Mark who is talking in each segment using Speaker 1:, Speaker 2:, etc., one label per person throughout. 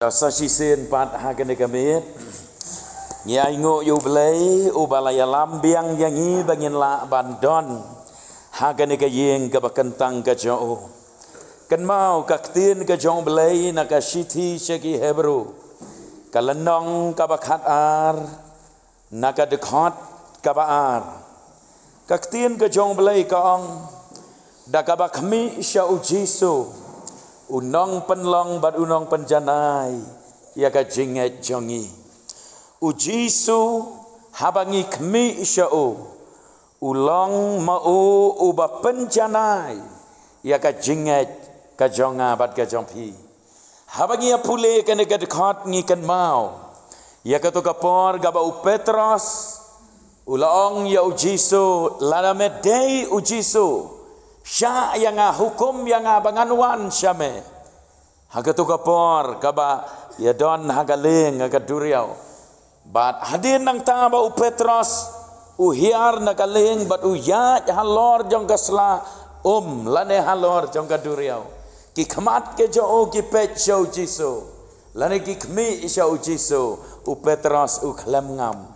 Speaker 1: Sa si sen pat ha kene kamit nya ingo yu blai u balaya lambiang yangi bangin la bandon ha kene ka yeng ka bakentang ka jo kan mau ka tin ka jong blai na ka shithi cheki hebru ka lenong ka bakhat ar na ka dekhot ka baar ka tin ka jong blai ka ong da ka bakhmi sha u jisu unong penlong bat unong penjanai ya ka jinget jongi ujisu habangi khmi shau ulong mau uba penjanai ya ka jinget ka jonga bat ka jongpi habangi apule kene ka dekhot ngi kan mau ya ka to kapor ga ba Petros ulong ya ujisu ladame dei ujisu sya yang hukum yang banganwan syame hagatu kapor kaba ya don hagaling hagaduriau bat hadin nang taba u Petros uhiar nagaling bat uya halor jong kasla lane halor jong kaduriau ki khamat ke jo ki pet show jisu lane ki khmi show jisu u Petros u khlem ngam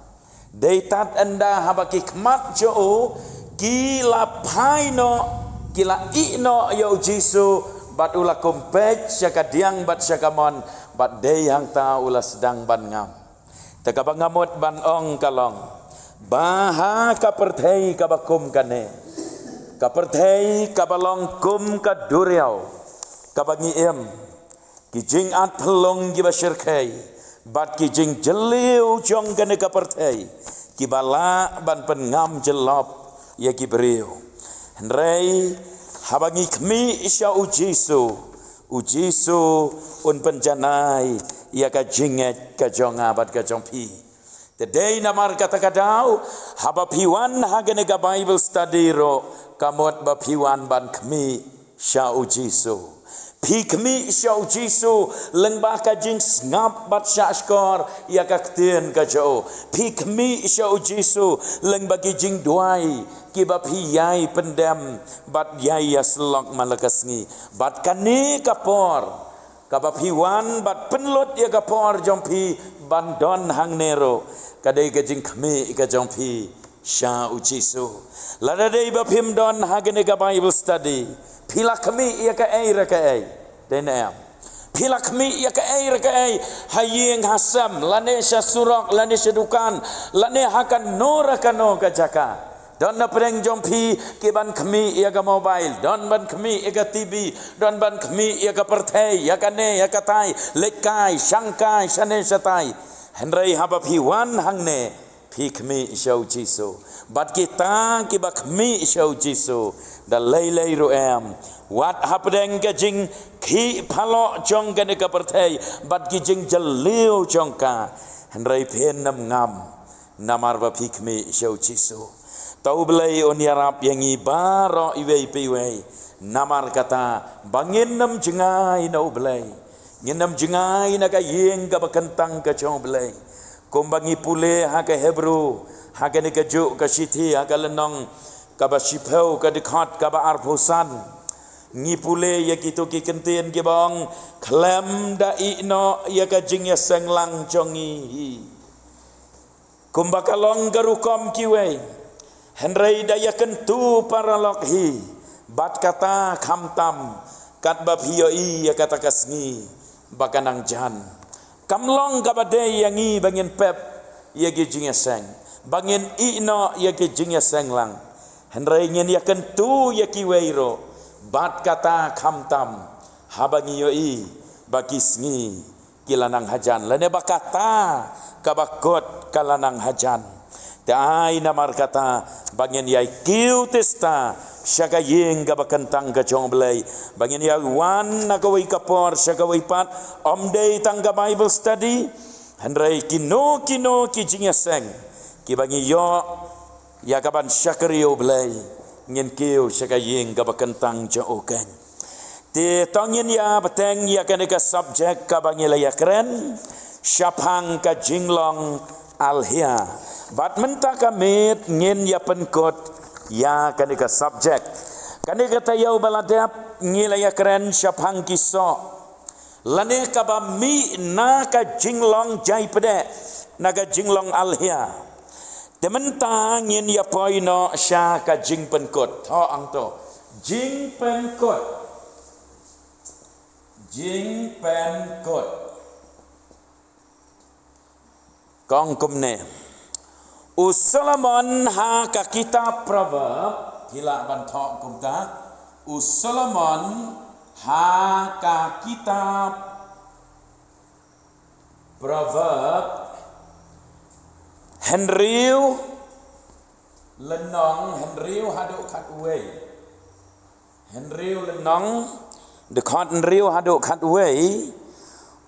Speaker 1: deitat anda haba ki khamat jo ki lapai no kila ino ya ujisu bat ula kompet syaka diang bat syaka mon bat day hang ta ula sedang ban ngam taka bangamot ban ong kalong baha ka perthei ka bakum kane ka perthei ka balong kum ka duriau ka bangi em ki jing at thlong gi basirkhai bat ki jing jeliu jong kane ka perthei ki bala ban pen ngam jelop ya ki beriu Henry habangi khmi isya ujisu un penjanai ia ka jinget ka jonga bat ka jongpi today namar kata kadau haba piwan hagene ka Bible study ro kamot ba piwan ban khmi sya ujisu pi khmi sya ujisu lengba ka jing ngap bat sya skor ia ka ktien ka jo pi khmi sya ujisu lengba ki jing duai ki ba phi yai pendem bat yai aslok malakasngi bat kani kapor ka ba phi wan bat penlut ya kapor jompi bandon hang nero kadai ka jing khmi ka jompi sya ujisu lada dei ba phim don hagene ka Bible study phila khmi ya ka ai ra ka ai denam phila khmi ya ka ai ra ka ai hayeng hasam lane sya surok lane sedukan lane hakan nora kano ka jaka don na preng jompi ke ban khmi ya ka mobile don ban khmi ya ka TV don ban khmi ya ka perthei ya ka ne ya ka tai lekai sangkai sane satai henrei haba phi wan hang ne phi khmi shau jisu bat kita ki ba khmi shau jisu da lei ru em wat hapdeng ka jing khi phalo jong ka ne ka perthei bat ki jing jaliu jong ka henrei phen nam ngam namar ba phi khmi shau jisu tau belai oniarap yang ibaro iwei piwei namar kata bangin nam jengai nau belai nginam jengai na ka yeng ka bakentang ka chong belai kombangi pule ha ka hebru ha ka ne ka ju ka sithi ha ka lenong ka ba sipau ka dekhot ka ba arphusan ngi pule ya kitu ki kentien ki bang khlem da ino ya ka jing ya senglang chongi kumbakalong garukom kiwei Henry daya kentu para lokhi bat kata khamtam kat baphioi ya kata kasngi bakanang jan kamlong kabade yangi bangin pep ya gi jingya seng bangin ino ya gi jingya seng lang Henry ngin ya kentu ya kiweiro bat kata khamtam habangi yoi bakisngi kilanang hajan lane bakata kabakot kalanang hajan Dai namar kata bangin yai kiu testa syaka yeng ga bakentang ka chong belai bangin yai wan na kawai kapor syaka wai pat omdei tangga Bible study handrai kino ki jingya seng ki bangi yo ya kaban syakriyo belai ngin kiu syaka yeng ga bakentang jo okan te tongin ya bateng ya kaneka subject ka bangi la ya kren syapang ka jinglong alhia bat menta kamit ngin ya penkot ya kanika subject kanika tayau baladap ngila ya keren syapang kiso lane ka ba mi na ka jinglong jai pede naga jinglong alhia temen ta ngin ya poino sha ka jing penkot tho ang to jing penkot kong kumne Solomon ha ka kitab proverb hila ban tho kum ta Solomon ha ka kitab proverb Henriu lenong Henriu haduk khat wei Henriu lenong de khat Henriu haduk khat wei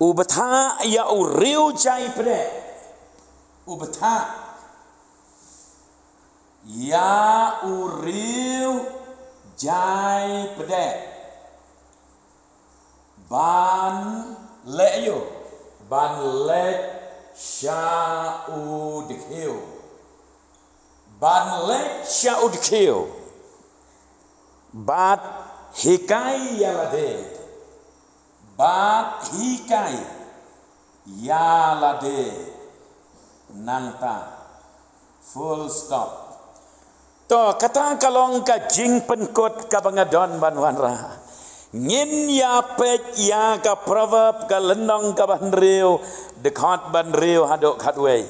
Speaker 1: ubetha ya uriu jai pre ubetha ya uriu jai pre ban le yo ban le Sya'udkhil ban lek Sya'udkhil bat hikai yalade bat hikai yalade nangta full stop to kata kalong ka jing penkot ka bangadon ban wanra ngin ya pet ya ka proverb ka lenong ka banriu dekat banriu haduk khatwei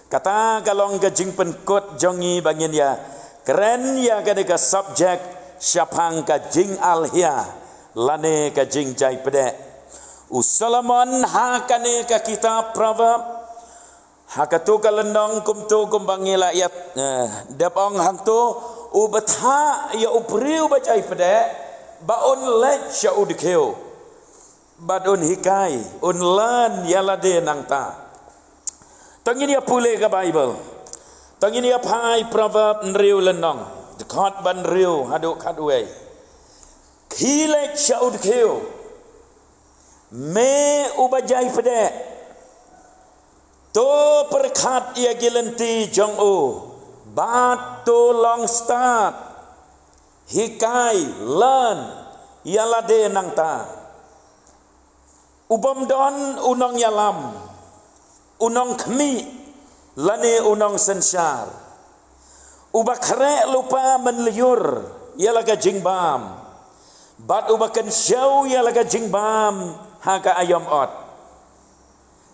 Speaker 1: kata kalong ka jing penkot jongi bangin ya keren ya ka deka subject syapang ka jing alhia lane ka jing jai pede Solomon ha kane ka kitab proverb ha ka tu ka lenong kum tu kum bangila yat depong hang tu ubetha ya upriu bajai pede baun lek Sya'udkhil badun hikai unlan yalade nangta tangin ya pule ka Bible tangin ya pai proverb nriu lenong dekat ban riu haduk khatwei khilek Sya'udkhil me ubajai pede to perkhat ia gilenti jong u bat to long start hikai lan yalade nangta ubom don unong yalam unong khmi lane unong sensar ubakre lupa menliur yalaga jingbam bat ubakan syau yalaga jingbam haka ayam ot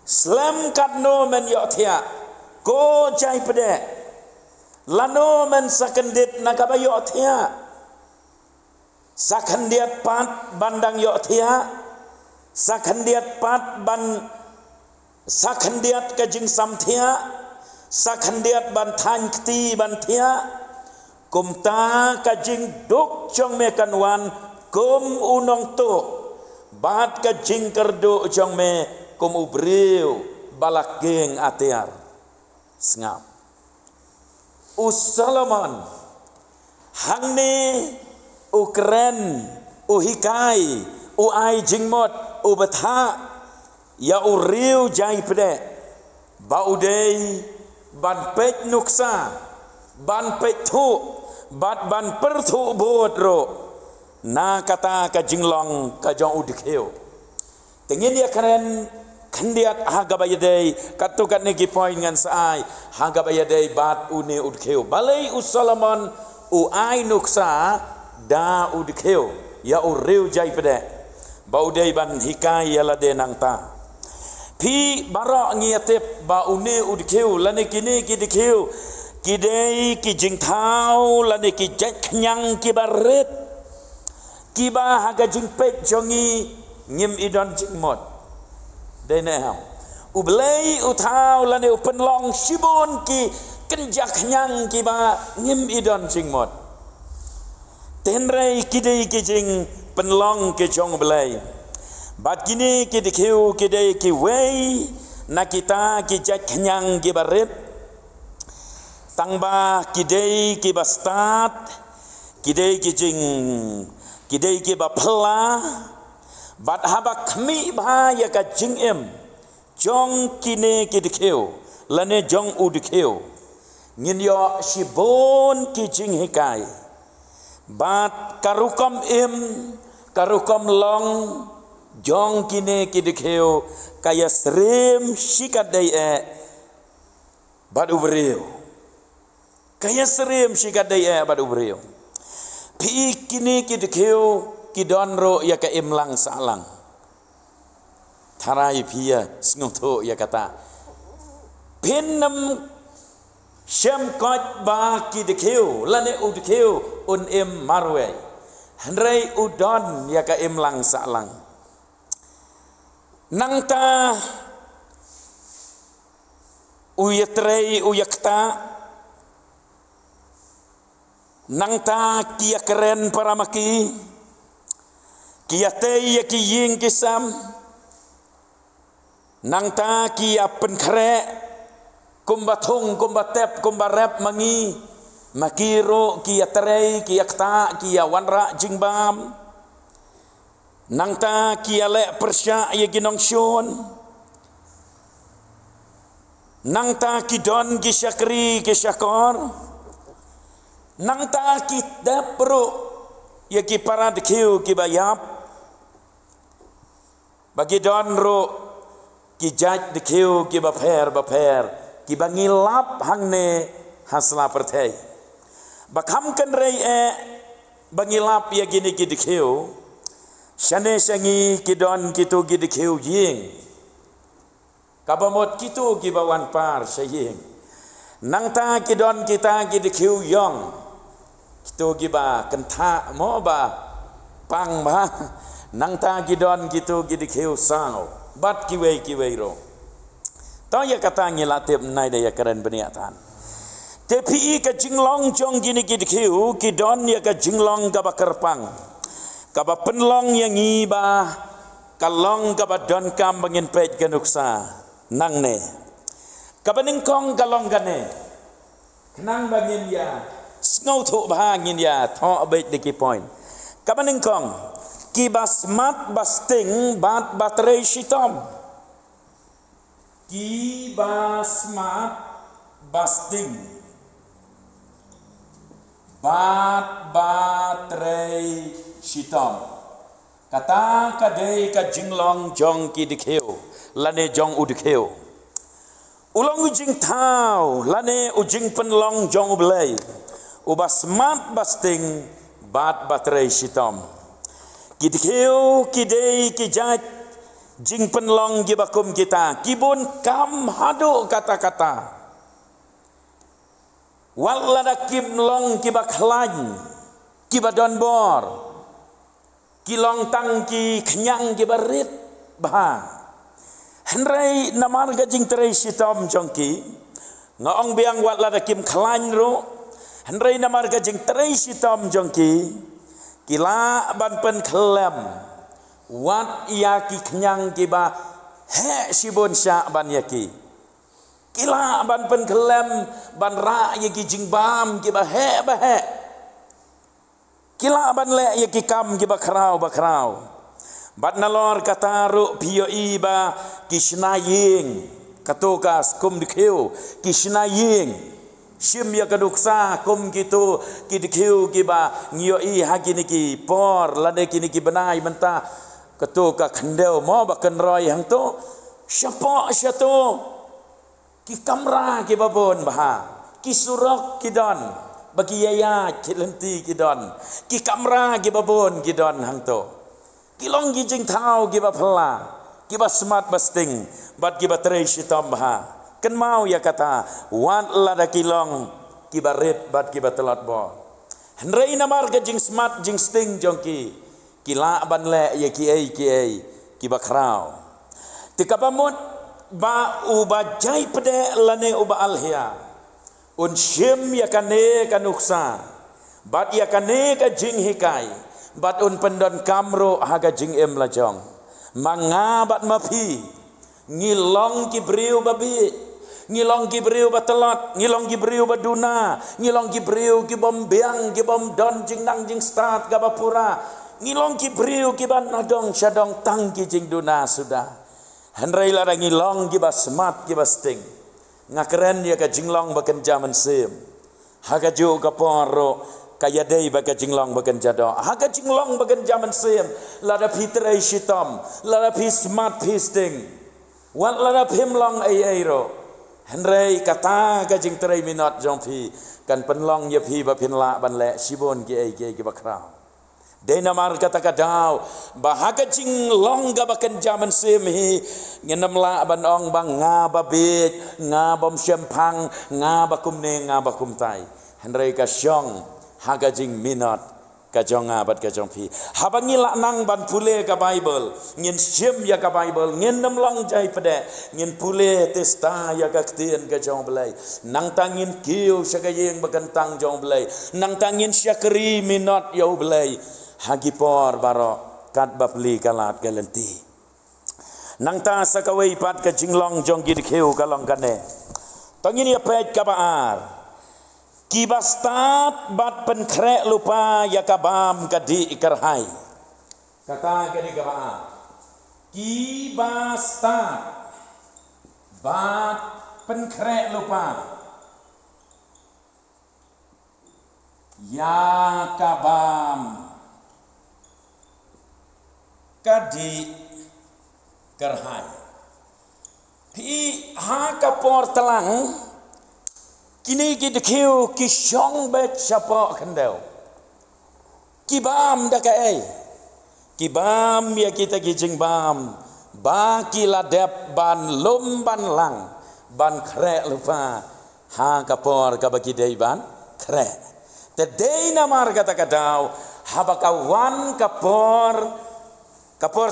Speaker 1: slam katno men yotia ko jai pede lano men sakendit nakabayo tia sakhandiat pat bandang yotia sakhandiat pat ban sakhandiat ka jing samthia sakhandiat ban than kti ban thia kumta ka jing duk chong me kanwan kum unong tu bat ka jing kerdu chong me kum ubriu balak geng atiar sngap Solomon hangni ukren uhikai uai jingmot ubetha ya uriu jai pede baudei ban pet nuksa ban pet thu bat ban perthu bodro na kata ka jinglong ka jong udkheu tengin ya karen kandiat hagabayadei katukan negi point ngan sai hagabayadei bat une udkheu balai Solomon uai nuksa da udkheu ya uriu jai pede baudei ban hikai yalade nangta pi bara ngiatep ba une udkheu lane kini kidkheu kidei ki jingthau lane ki jaknyang ki baret ki ba haga jingpet jongi ngim idon jingmot dene ham ublei uthau lane upenlong sibun ki kenjaknyang ki ba ngim idon jingmot tenrei kidei kijing penlong ke jong belai bat kini kidikhiu kidei ki wei nakita ki jak kenyang ki baret tangba kidei ki bastat kidei kijing kidei ki bapla bat haba khmi bha ya ka jing em jong kine kidikhiu lane jong udikhiu ngin yo shibon ki jing hikai bat karukom im karukom long jong kine kidikeu kaya serem shikat dai bad ubreu kaya serem shikat dai bad ubreu pi kine kidikeu kidonro ya ka imlang salang tarai pia sngoto ya kata penam Syam kot ba kidikeu lane udikeu un im marwe handrai udon ya ka im lang salang nangta uyatrei uyakta nangta kia keren paramaki kia tei ya ki ying kisam nangta kia penkre kumbatung kumbatep kumbarep mangi makiro kia terei kia kta kia wanra jingbam nangta kia le persya ye ginong shon nangta kidon gisyakri gisyakor nangta kita pro ye ki parad kiu ki bayap bagi don ro ki jaj de kiu ki baper ki bangilap hangne hasla perthai bakham kan rei bangilap ya gini ki dikheu shane sangi ki don kitu ki dikheu ying kabamot kitu ki bawan par saying nangta ki don kita ki dikheu yong kitu ki ba kentha mo ba pang ba nangta ki don kitu ki dikheu sao bat ki wei ro tau ya kata ngilatip nai da ya keren beniatan tepi ka jinglong jong gini kidkiu kidon ya ka jinglong ka bakerpang ka ba penlong yang iba kalong ka ba don kam bangin pej ganuksa nang ne ka baningkong kalong gane nang bangin ya snau tho bahangin ya tho abet de ki point ka baningkong ki basmat basting bat batrei shitom ki basmat basting bat batrei shitom kata kadei ka jinglong jong ki dikheu lane jong udikheu ulong ujing thau lane ujing penlong jong ublei ubasmat basting bat batrei shitom ki dikheu ki dei ki jaj jing penlong gibakum kita kibun kam hadu kata-kata wallada kim long kibakhlain kibadon bor kilong tang ki kenyang kibarit bah henrai namar gajing terei sitom jongki ngaong biang wallada kim khlain ro henrai namar gajing terei sitom jongki kila ban pen khlem wat yaki kenyang kiba he sibun sya ban yaki kila ban pen kelem ban ra yaki jingbam kiba he ba he kila ban le yaki kam kiba krau ba krau bat nalor kata ru pio iba kisnaying katukas kum dikheu kisnaying sim ya kaduksa kum gitu kidikhiu kiba ngio i hagini ki por lade kini ki benai mentah ketuka kendel mo baken roy hang tu siapa syatu ki kamra ki babon bah ki surok ki don bagi yaya ki lenti ki don ki kamra ki babon ki don hang tu ki long ki jing thau ki ba phla ki ba smart basting bat ki ba trei shitom bah ken mau ya kata wan lada ki long ki ba red bat ki ba telat bo henrei namar ke jing smart jing sting jongki kila ban le ye ki ki bakrau tikapamut ba uba jai pede lane uba alhia un shim ya kane kanuksa bat ya kane ka jing hikai bat un pendon kamro haga jing em lajong manga bat mapi ngilong ki briu babi ngilong ki briu batelot ngilong ki briu baduna ngilong ki briu ki bombeang ki bom don jing nang jing start gabapura ngilong ki briu ki ban nadong syadong tang ki jing duna sudah henrei lara ngilong ki basmat ki basting ngakeren dia ka jinglong baken jaman sim haga ju ka poro kaya dei baga jinglong bagan jado haga jinglong bagan jaman sem lada pitrai shitam lada pi smart pisting wan lada pimlong ai ro henrei kata ga jing trai minot jong pi kan penlong ya pi ba pinla ban le sibon ki ai ki bakra Dena mar kata kadau bahaga jing long ga bakan jaman sem hi ngenam la ban ong bang nga ba bit nga bom syempang nga bakum ne nga bakum tai henrei ka syong haga jing minot ka jonga bat ka jong pi habangi la nang ban pule ka bible ngin syem ya ka bible ngin nam long jai pede ngin pule testa ya ka ktien ka jong belai nang tangin kiu syakayeng bakan tang jong belai nang tangin syakri minot yo belai hagipor baro kat bapli kalat galenti nang ta sakawai pat ka jinglong jong gid kheu kalong kane tangin ya pet ka baar kibastat bat pen krek lupa ya kabam kadi ikarhai kata kadi ka baar kibastat bat pen krek lupa ya kabam kadi kerhai pi ha kapor telang kini kita kiu kisyong bet siapa kendau kibam dak ai kibam ya kita kijing bam ba kiladep ban lum ban lang ban krek lupa ha kapor ka bagi dei ban krek te dei namar kata kadau habakawan kapor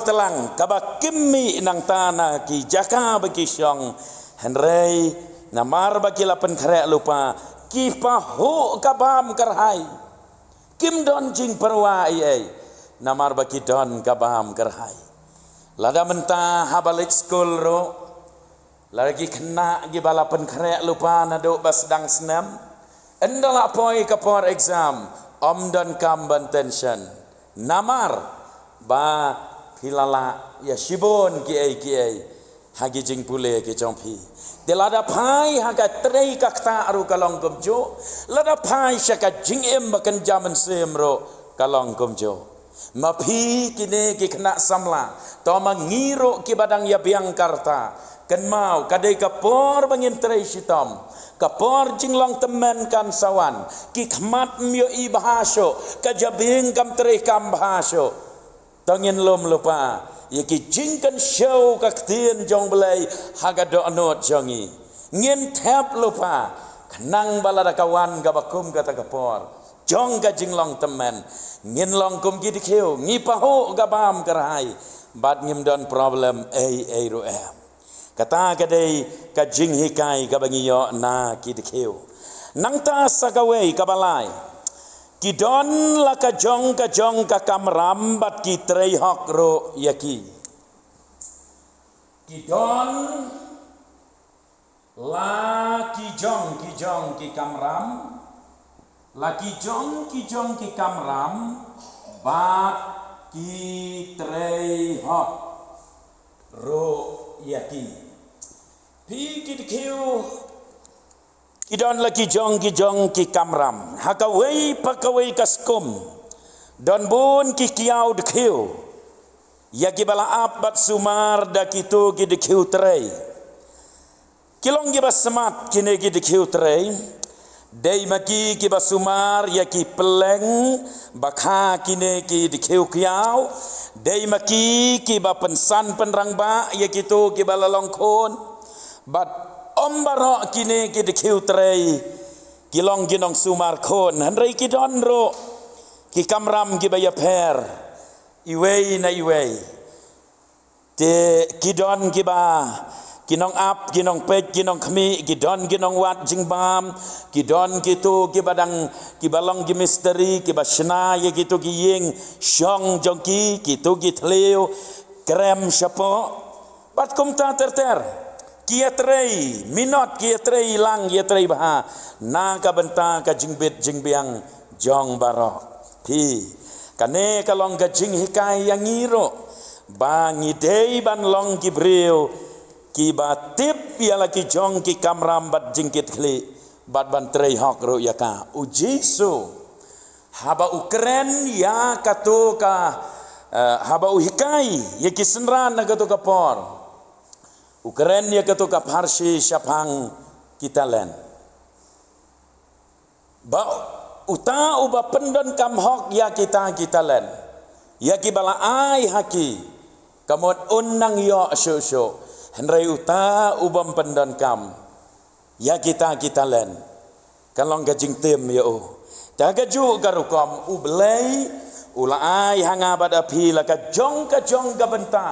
Speaker 1: telang kaba kimmi nang tanah ki jaka bagi syong henrei namar bagi lapen krek lupa ki pahu kabam kerhai kim don jing perwa ai namar bagi don kabam kerhai lada mentah habalik skul ro lagi kena gi balapen krek lupa nado bas dang senam endala poi kapor exam om don kam tension namar ba hilala ya shibon ki ai hagi jing pule ki jongpi de lada pai haga trei kakta aru kalong kumjo lada pai syaka jing em bakan jaman semro kalong kumjo mapi kine ki kena samla to mangiro ki badang ya biang karta ken mau kadai kapor bangin trei sitom kapor jinglong temen kan sawan ki khmat myo i bahasyo kajabing kam trei kam bahasyo tangin lom lupa yaki jingkan show kaktien jong belai haga do anot jongi ngin tap lupa kenang balada kawan gabakum kata kapor jong ka jinglong temen ngin long kum gidi keu ngipaho gabam kerhai bad ngim don problem ai ro em kata kadai ka jing hikai gabangi yo na gidi keu nang ta sagawei kabalai kidon la ka jong ka kamram bat ki trei hok ro yaki kidon la ki jong ki kamram la ki jong ki kamram bat ki trei hok ro yaki pi ki kiu kidon lagi jong ki kamram hakawei pakawei kaskum don bun ki kiau dekhiu ya ki bala abat sumar da kitu ki dekhiu trei kilong ki basmat kine ki dekhiu trei dei maki ki basumar ya ki peleng bakha kine ki dekhiu kiau dei maki ki ba pensan penrang ba ya kitu ki bala longkon bat om barok kini ki dekhiu trei kilong ginong sumar khon hanrei ki don ro ki kamram ki baya per iwei na iwei te ki don ki ba kinong ap kinong pet kinong khmi ki don kinong wat jingbam ki don ki tu ki badang ki balong ki misteri ki basna ye ki tu ki ying syong jongki ki tu ki thleu krem syapo bat kum ta ter kia trei minot kia trei lang kia trei bah na ka benta ka jingbet jingbiang jong baro pi kane kalong ka jing hikai yang ngiro bangi dei ban long ki breu ki batip ya laki jong ki kamram bat jingkit kli bat ban trei hok ro yaka ujisu haba ukren ya katoka haba uhikai ya kisenran na katoka por ukren ya katoka parsi syapang kita len ba uta uba pendon kamhok ya kita len ya kibala ai haki kamot unang yo syo henry uta ubam pendon kam ya kita len kalong gajing tem yo tagaju garukom ublei ulai hanga bada pila ka jong ka benta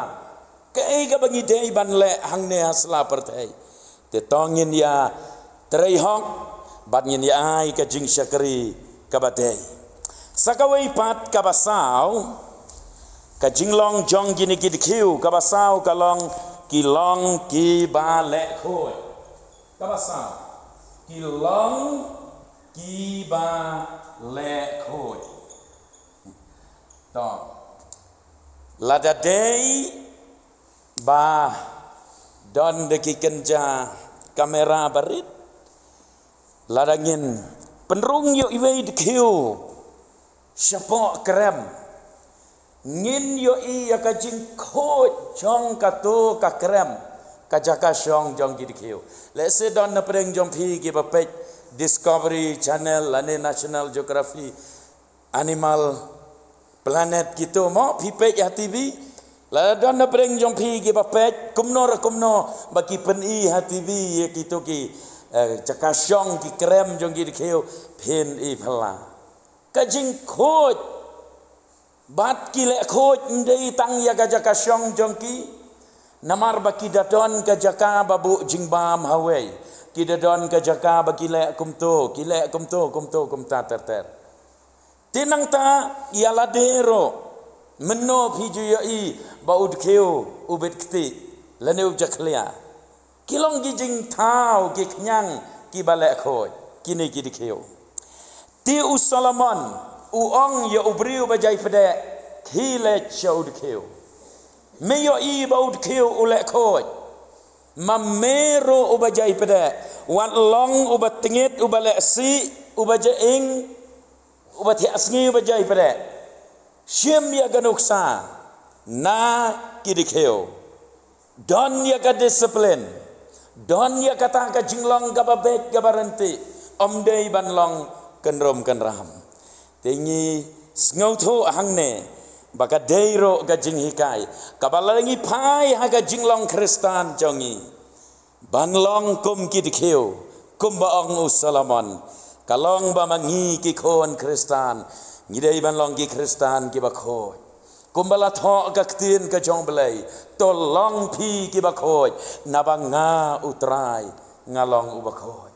Speaker 1: kai ka bangi dei ban le hang ne hasla pertai te tongin ya trei hok ban ya ai ka jing syakri ka badai sakawai pat ka basau ka jinglong jong gini ki dikiu ka basau kalong kilong ki ba le khoi ka basau kilong ki ba le khoi to lada dei ba don de ki kenja kamera barit ladangin penrung yo iwei dikiu syapok krem ngin yo i ya ka jing khoi jong ka to ka krem ka jaka syong jong ki dikiu le se don na preng jong phi ki ba pek Discovery Channel ane National Geography Animal Planet gitu mo pipek ya TV la don na preng jong phi ki ba pek kumno bagi peni ha TV ye gitu ki cakasyong ki krem jong ki dikheu pen i phala ka jing khoj bat ki le khoj ndei tang ya ka cakasyong jong ki namar baki dadon ka jaka babu jingbam hawei kita don ke jaka bagi lek kumto kumta ter tinang ta ialah dero meno phiju yai baud kheu ubet kti lane ub jaklia kilong gijing thau ki knyang ki balek khoi kini ki dikheu ti usalamon uong ya ubriu bajai pede khile chaud kheu me yo I baud kheu ulek khoi mamero ubajai pada wan long ubat tingit ubale si ubajaing ubat asngi ubajai pada syem ya ganuksa na kidikheo don ya ka disiplin don ya kata ka jinglong ka babek ka baranti omdei banlong kenrom kenram tingi sngautho hangne baka deiro ka jing hikai kabalangi pai ha ka jinglong kristan jongi banlong kum ki dikheu kum baong usalamon kalong ba mangi ki khon kristan ngidei banlong ki kristan ki bakho kum bala tho ka ktin ka jong belai tolong phi ki bakho nabanga utrai ngalong ubakho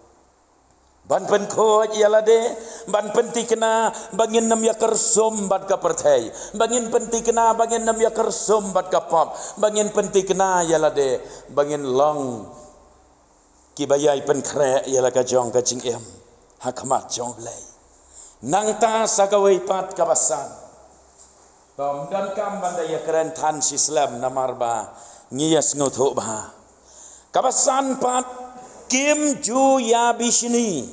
Speaker 1: ban pen khoj ialah de ban penti kena bangin nam ya kersum bat ka perthai bangin penti kena bangin nam ya kersum bat ka pop bangin penti kena ialah de bangin long ki bayai pen kre ialah ka jong ka jing em hakmat jong blai nang ta sakawai pat ka basan tom dan kam banda ya keren than Islam namarba ngiyas ngotho ba kabasan pat Kim Ju Ya Bishni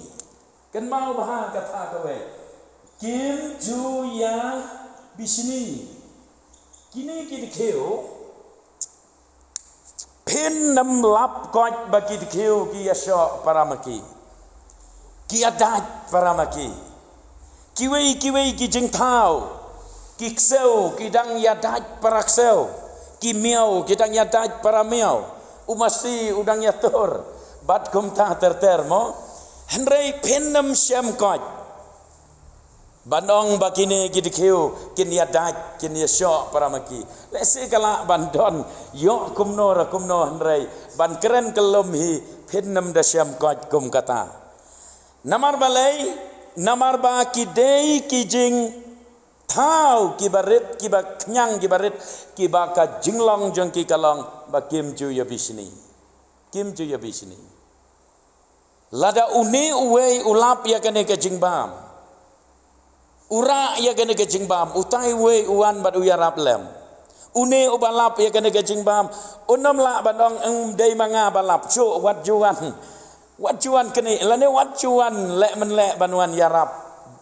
Speaker 1: kan mau bahan kata kowe Kim Ju Ya Bishni kini ki dikheu pin nam lap koj bagi dikheu ki yasho paramaki ki adat paramaki kiwei ki jing thau ki kseu ki dang yadat parakseu ki miau ki dang yadat paramiau umasi udang yatur bat kumta ter mo henrei penam syam koj bandong bakine gidikheu kin ya daj kin ya syok paramaki lese kala bandon yo kumno henrei ban keren kelum hi penam da syam koj kum kata namar balai namar ba ki dei ki jing thau ki barit ki ba knyang ki barit ki ba ka jinglong jong ki kalong ba kim ju ya bisni lada uni uwei ulap ya kene ke jingbam ura ya kene ke jingbam utai we uan bad uyarap lem une ubalap ya kene ke jingbam unam la badong dei manga balap chu wat juan kene lane wat juan le men le banwan yarap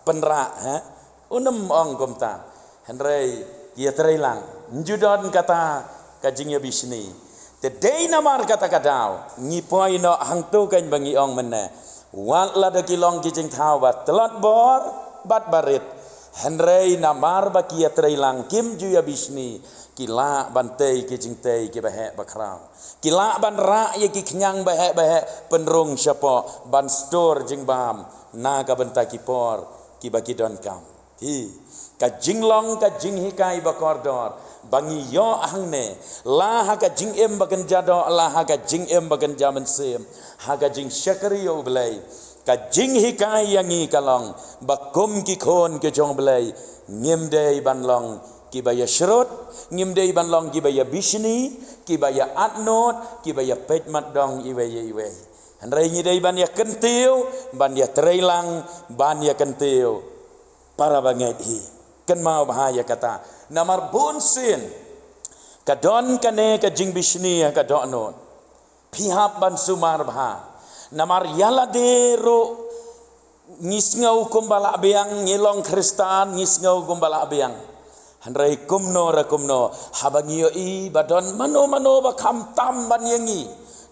Speaker 1: penra ha unum ong kumta henrei kia terelang njudon kata kajing ya bisni te dei namar kata kadau ngipoi no hang tu kan bangi ong mena wat la de kilong kijing thau bat telat bor bat barit henrei namar ba kia terelang kim ju ya bisni kila bantai kijing tei ki bahe bakrau kila ban ra ye ki knyang bahe penrung syapo ban stor jing bam na ka benta ki por ki baki don kam hi ka jinglong ka jing hikai bakordor bangi yo ahangne la ha ka jing em bagan jado la ha ka jing em bagan jaman sem ha ka jing syakri yo belai ka jing hikai yangi kalong bakum ki khon ke jong belai ngim dei ban long ki baya shrot ngim dei ban long ki baya bisni ki baya atnot ki baya pet mat dong iwe hanrai ngi dei ban ya kentiu ban ya terelang ban ya kentiu para banget hi kan mau bahaya kata namar bonsin kadon kane ka jing bisni ka donot pihap ban sumar bha namar yala dero ngisngau kumbala beang ngilong kristan ngisngau kumbala beang hanrai kumno habangiyo i badon mano bakam tam ban yangi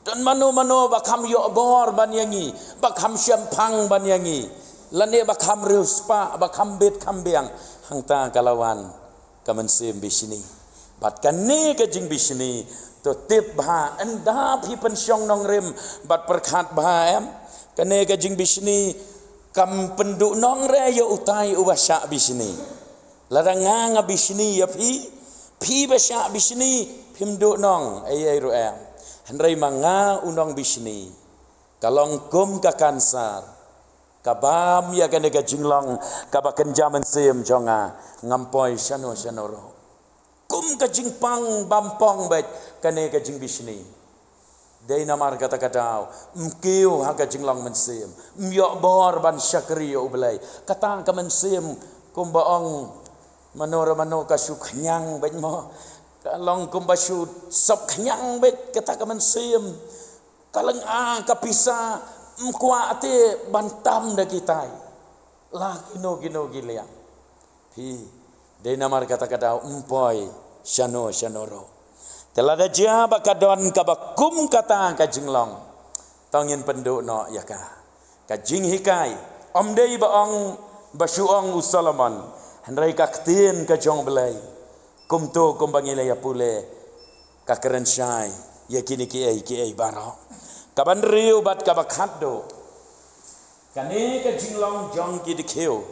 Speaker 1: don mano bakam yo bor ban yangi bakam syampang ban yangi lane bakam ruspa bakam bet kambiang hangta kalawan kamansim bisni bat kane ka jing bisni to tip bha anda phi pensyong nong rem bat perkhat bha em kane ka jing bisni kam penduk nong re yo utai ubasya bisni ladang nga bisni ya phi basya bisni phimduk nong ai ru em hanrai manga unong bisni kalong kum ka kansar kabam ya kane ka jinglong kabakan jaman sem jonga ngampoi shano ro kum ka jingpang bampong bet kane ka jing bisni dei namar kata kadau mkiu ha ka jinglong mensem myo bor ban syakri yo belai kata ka mensem kum baong mano ka su khnyang bet mo kalong kum basu sop khnyang bet kata ka mensem kaleng ka pisa mkwa ate bantam da kitai la gino giliang hi de namar kata umpoi shano ro telada dia bakadon kabakum kata ka jinglong tongin penduk no yaka ka jing hikai om dei baong basuong usalaman handrai ka ktin ka jong belai kumto kumbangile ya pule ka keren syai yakini ki ai baro kaban riu bat kabakhat do kane ka jinglong jong ki dikheu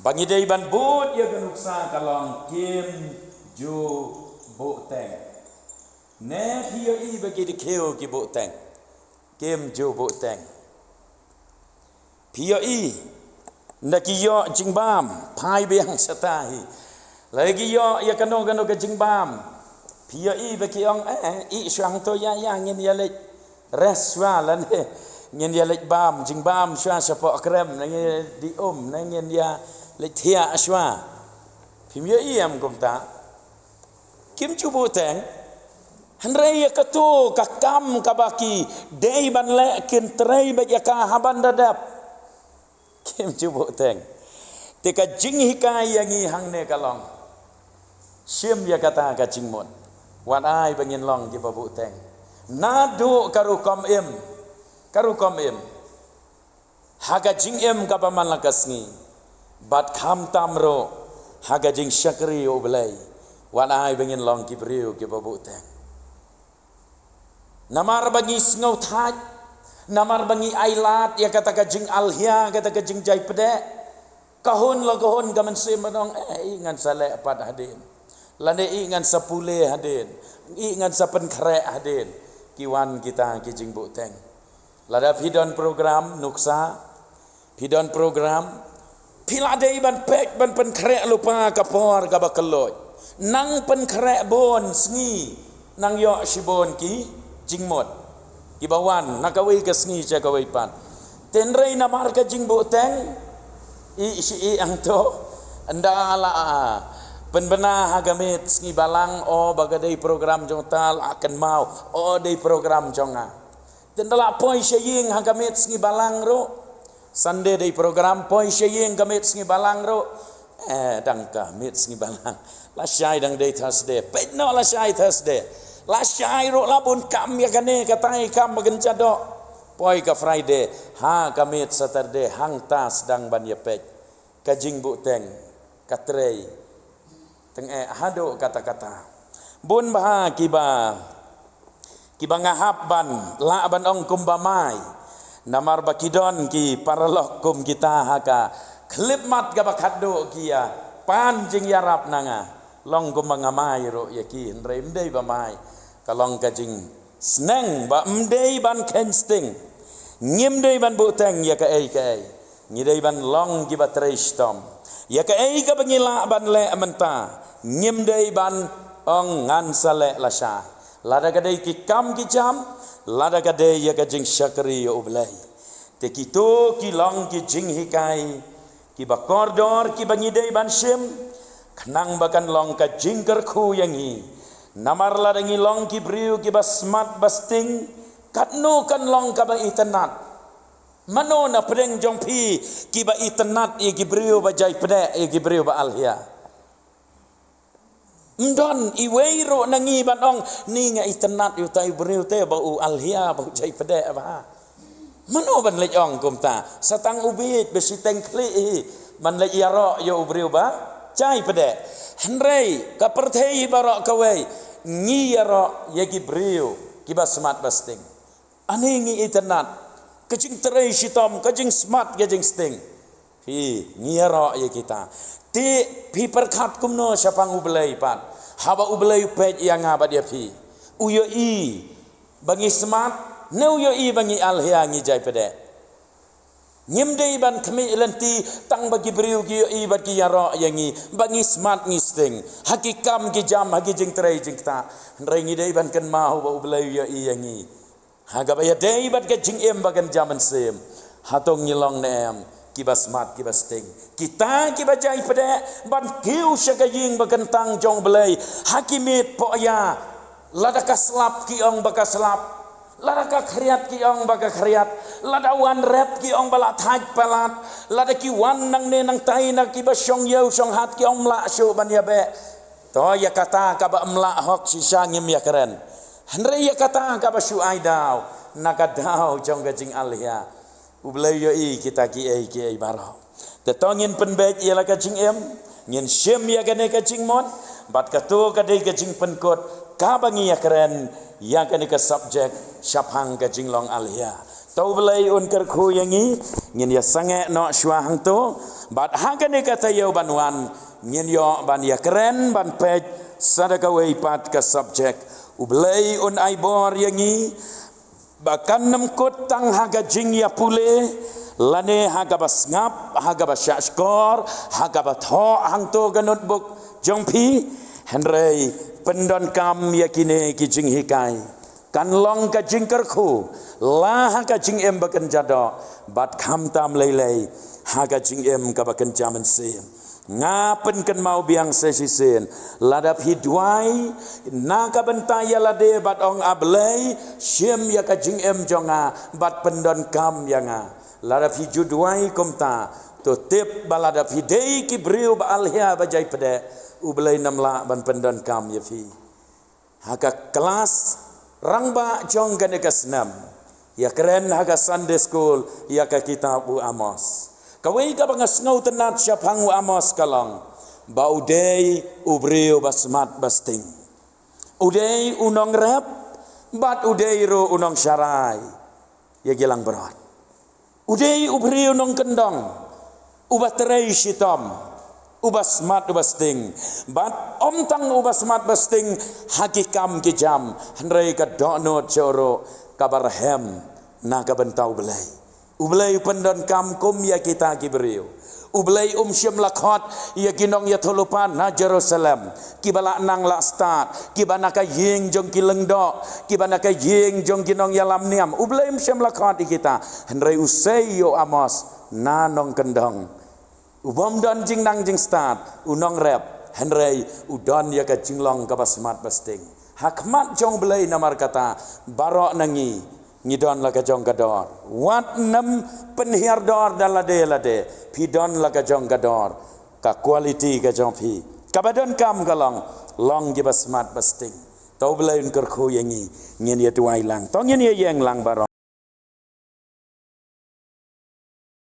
Speaker 1: bangi dei ban but ya ganuksa kalong kim ju bo teng ne hiyo i bagi dikheu ki bo teng kim ju bo teng piyo i ndaki yo jingbam phai biang satahi lagi yo ya kano ka jingbam piyo i bagi ong i swang to ya ngin ya le reswa lan ngin dia lek bam jing bam swa sapa krem ngin di ngin dia lek thia swa phim ye iam kumta kim chu bu teng hanrei ka tu ka kam ka baki dei ban le kin trei ba ya ka haban dadap kim chu bu teng te ka jing hikai yang hi hang ne kalong sim ya kata ka jing mon wan ai bangin long ki bu teng nadu karukom em haga jing em ka paman lakasngi bat kham tamro haga jing syakri o belai wanai bengin long ki priu ki babu teng namar bagi sngau thaj namar bagi ailat ya kata ka jing alhia kata ka jing jai pede kahun gaman sim manong ngan sale pat hadin lane ngan sapule hadin ngan sapen kre hadin kiwan kita kijing bu teng lada pidon program nuksa pidon program piladei ban pek ban pen krek lupa kapor ka bakeloj nang pen krek bon sngi nang yo sibon ki jingmot ki bawan nakawi ka sngi cha kawai pan tenrei namar ka jing bu teng i angto andala penbena hagamit sngi balang bagadai program jongtal akan mau dei program jonga dan dala poi sying hagamit sngi balang ro sande dei program poi sying gamit sngi balang ro dangka mit singi balang la syai dang day Thursday pet no la syai Thursday la syai ro la bun kam ya kane katai kam bagen jadok poi ka Friday ha kamit Saturday hang tas dang ban ya pet kajing bu teng katrei teng hado kata-kata bun bah kiba ngahap ban la ban ong kumbamai namar bakidon ki paralok kum kita haka klip mat ga bakado kia pan jing yarap nanga long kum bangamai ro yakin rem dei ba mai kalong kajing sneng ba mdei ban kensting ngim dei ban buteng ya ka ei ngidei ban long ki batrei stom ya ka ei ka bangila ban le menta ngim dei ban ong ngan sale lasha lada kadai ki kam ki jam lada kadai ya ka jing syakri ya ublai te kito ki long ki jing hikai ki ba kordor ki bangidei ban shim kenang bakan long ka jing kerku yangi namar lada ngi long ki briu ki ba smart basting katno kan long ka ba internet mano na preng jong pi ki ba internet ki briu ba jai pede ki briu ba alhia Ndon iweiro nangi banong ni nga internet yu tai briu te ba u alhia ba jai pede ba mano ban le ong kumta satang ubit besi tengkli man le yaro yo briu ba jai pede henrei ka perthei barok kawai ngi yaro ye ki briu ki ba smart basting ani ngi internet kajing terei sitom kajing smart kajing sting hi ngi yaro ye kita ti pi perkat kumno syapang ublei pat haba ublei pet yang abad dia pi uyo i bangi smart ne uyo i bangi alhia ngi jai pede nyim dei ban kemi lenti tang bagi briu ki yo i bagi yaro yangi bangi smart ngi sting hakikam ki jam hagi jing trei jing ta ngi dei ban kan mau ba ublei yo i yangi haga ba ya dei bat ke jing em bagan jaman sem hatong nyilong nem kibas mat kibas ting kita kiba jai pede ban kiu syakaying bakentang jong belai hakimit po ya ladaka slap ki ong baka slap ladaka khriat ki ong baka khriat ladawan rep ki ong bala thaj palat ladaki wan nang ne nang tai na kibas syong yeu syong hat ki ong mla syu ban ya be to ya kata ka ba mla hok si sangim ya keren henre ya kata ka ba syu aidau nakadau jong gajing alhia ublai yo i kita ki ai baro te tongin penbek ialah kacing em ngin syem ya gane kacing mon bat katu kadai kacing penkot ka bangi ya keren ya kane ka subject syapang kacing long alhia tau belai un kerku yangi ngin ya sange no syua hang tu bat ha kane kata yo banwan ngin yo ban ya keren ban pej sadaka wei pat ka subject ublai un ai bor yangi bakan nemkut tang haga jing ya pule lane haga bas ngap haga bas skor haga bat ho hang to ga notebook jongpi henrei pendon kam yakine ki jing hikai kan long ka jing kerku la haga jing em bakan jado bat kham tam lei haga jing em ka bakan jaman sem ngapen kan mau biang sesisen ladap hidwai naka bentaya lade bat ong ablei syem ya ka jing em jonga bat pendon kam yanga ladap hijudwai komta to tip baladap hidei ki briu ba alhia ba jai pede ublei namla ban pendon kam ya fi haka kelas rangba jong gane kasnam ya keren haka Sunday school ya ka kitab Amos kawai ka bangas ngau tenat syapang Amos kalong ba udei ubriu basmat basting udei unong rap bat udei ro unong syarai ya gilang berat udei ubriu unong kendong ubatrei sitom ubasmat basting bat omtang ubasmat basting hakikam kijam henrei ka dono choro kabarhem na ka bentau belai ublai pendon kam kum ya kita kibriu ublai syem lakhot ya kinong ya tholupan na Jerusalem kibala nang la start kibana ka ying jong kilengdo kibana ka ying jong kinong ya lamniam ublai syem lakhot kita henrei usai yo Amos na nong kendong ubom don jing nang jing start unong rep henrei udon ya ka jinglong ka basmat basting hakmat jong belai namar kata barok nangi ngidon laga jong gador wat nam penhiar dor dalade lade pidon laga jong gador ka quality ka jong phi ka badon kam ka long je ba smart ba sting to belain ker khu yang ni ngien ye tuai lang to ngien ye yang lang ba